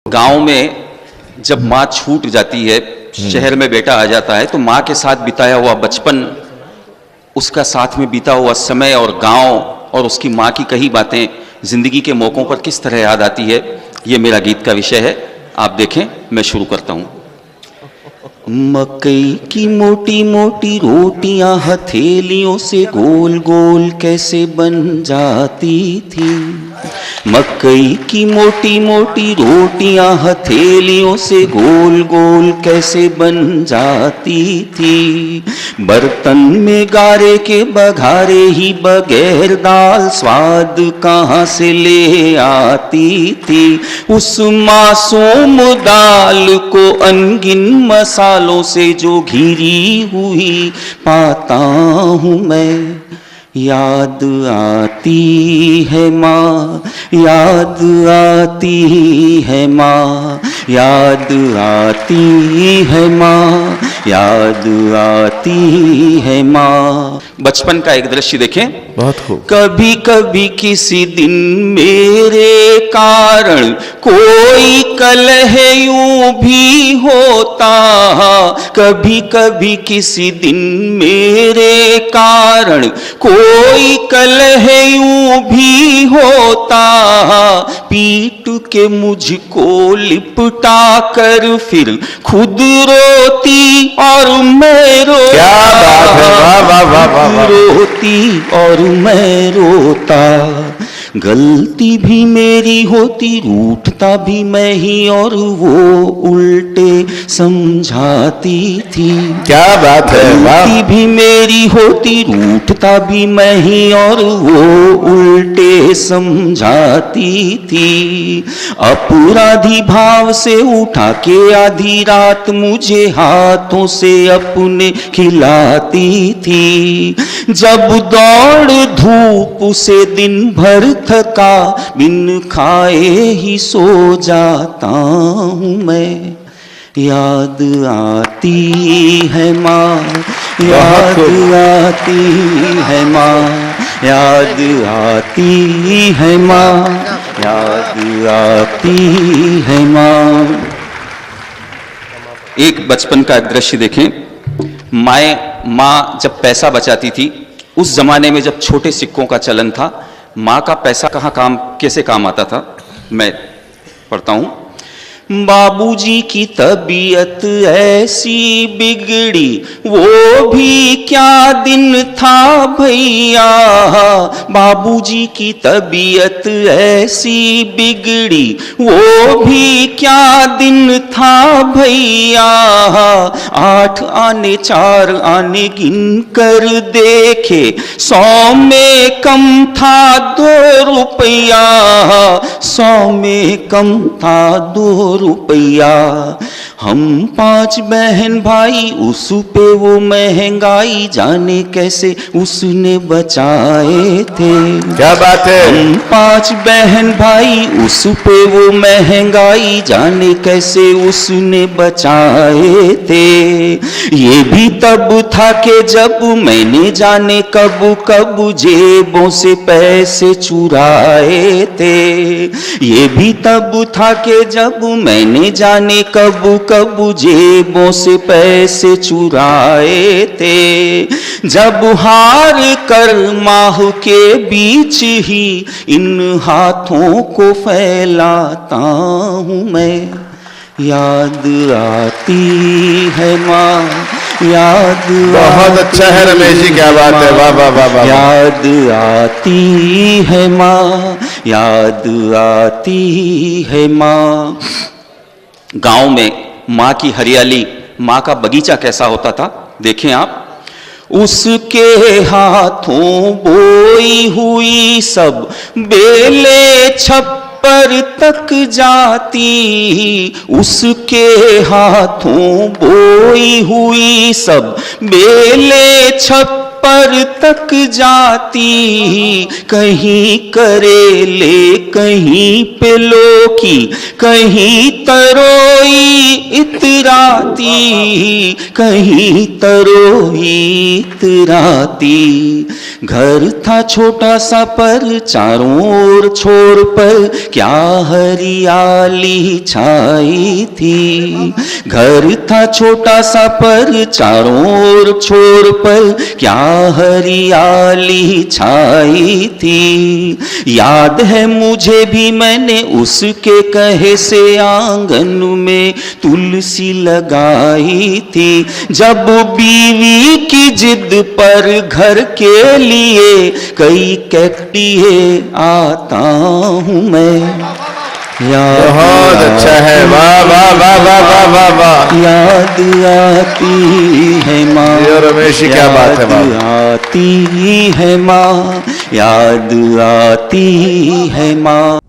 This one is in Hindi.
गांव में जब माँ छूट जाती है, शहर में बेटा आ जाता है, तो माँ के साथ बिताया हुआ बचपन, उसका साथ में बीता हुआ समय और गांव और उसकी माँ की कही बातें जिंदगी के मौकों पर किस तरह याद आती है, ये मेरा गीत का विषय है। आप देखें, मैं शुरू करता हूं। मकई की मोटी मोटी रोटियां हथेलियों से गोल गोल कैसे बन जाती थी। मकई की मोटी मोटी रोटियां हथेलियों से गोल गोल कैसे बन जाती थी। बर्तन में गारे के बघारे ही बगैर दाल स्वाद कहाँ से ले आती थी। उस मासूम दाल को अनगिन मसालों से जो घिरी हुई पाता हूँ मैं। याद आती है माँ, याद आती है माँ, याद आती है माँ, याद आती है माँ। बचपन का एक दृश्य देखें। बहुत खूब। कभी कभी किसी दिन मेरे कारण कोई कलह यूं भी होता, कभी कभी किसी दिन मेरे कारण कोई कलह यूं भी होता। पीट के मुझको लिपटा कर फिर खुद रोती और मैं रोता। क्या बात है, वाह वाह वाह वाह वाह। रोती और मैं रोता। गलती भी मेरी होती, रूठता भी मैं ही और वो उल्टे समझाती थी। क्या बात है, वाह। गलती भी मेरी होती, रूठता भी मैं ही और वो उल्टे समझाती थी। अपराधी भाव से उठा के आधी रात मुझे हाथों से अपने खिलाती थी। जब दौड़ धूप से दिन भर थका, बिन खाए ही सो जाता हूँ मैं। याद आती है माँ, याद आती है माँ, याद आती है माँ, याद आती है माँ। एक बचपन का दृश्य देखें। माँ जब पैसा बचाती थी, उस जमाने में जब छोटे सिक्कों का चलन था, माँ का पैसा कैसे काम आता था, मैं पढ़ता हूं। बाबूजी की तबीयत ऐसी बिगड़ी, वो भी क्या दिन था भैया। बाबूजी की तबीयत ऐसी बिगड़ी, वो भी क्या दिन था भैया। 8 आने 4 आने गिन कर देखे, 100 में कम था 2 रुपया। 100 में कम था 2 रुपया। हम 5 बहन भाई, उस पे वो महंगाई जाने कैसे उसने बचाए थे। क्या बात है। हम 5 बहन भाई, उस पे वो महंगाई जाने कैसे उसने बचाए थे। ये भी तब था कि जब मैंने जाने कब कब जेबों से पैसे चुराए थे। ये भी तब था कि जब मैंने जाने कब कब जेबों से पैसे चुराए थे। जब हार कर माह के बीच ही इन हाथों को फैलाता हूँ मैं। याद आती है माँ, याद बहुत अच्छा है रमेश जी, क्या बात है, वाह वाह वाह वाह। याद आती है माँ, याद आती है माँ। गांव में माँ की हरियाली, माँ का बगीचा कैसा होता था, देखें आप। उसके हाथों बोई हुई सब बेले छप्पर तक जाती। उसके हाथों बोई हुई सब बेले छप्पर तक जाती। कहीं करेले, कहीं पे लौकी, कहीं तरोई इतराती, कहीं तरोई इतराती। घर था छोटा सा पर चारों ओर छोर पर क्या हरियाली छाई थी। घर था छोटा सा पर चारों ओर छोर पर क्या हरियाली छाई थी। याद है मुझे भी मैंने उसके कहे से आंगन में तुलसी लगाई थी। जब बीवी की जिद पर घर के लिए कई कैकटिए आता हूं मैं। बहुत अच्छा है, वाह वाह वाह वाह वाह वाह वाह। याद आती है माँ, ये रमेश जी क्या बात है, याद वाह। आती है माँ, याद आती है माँ।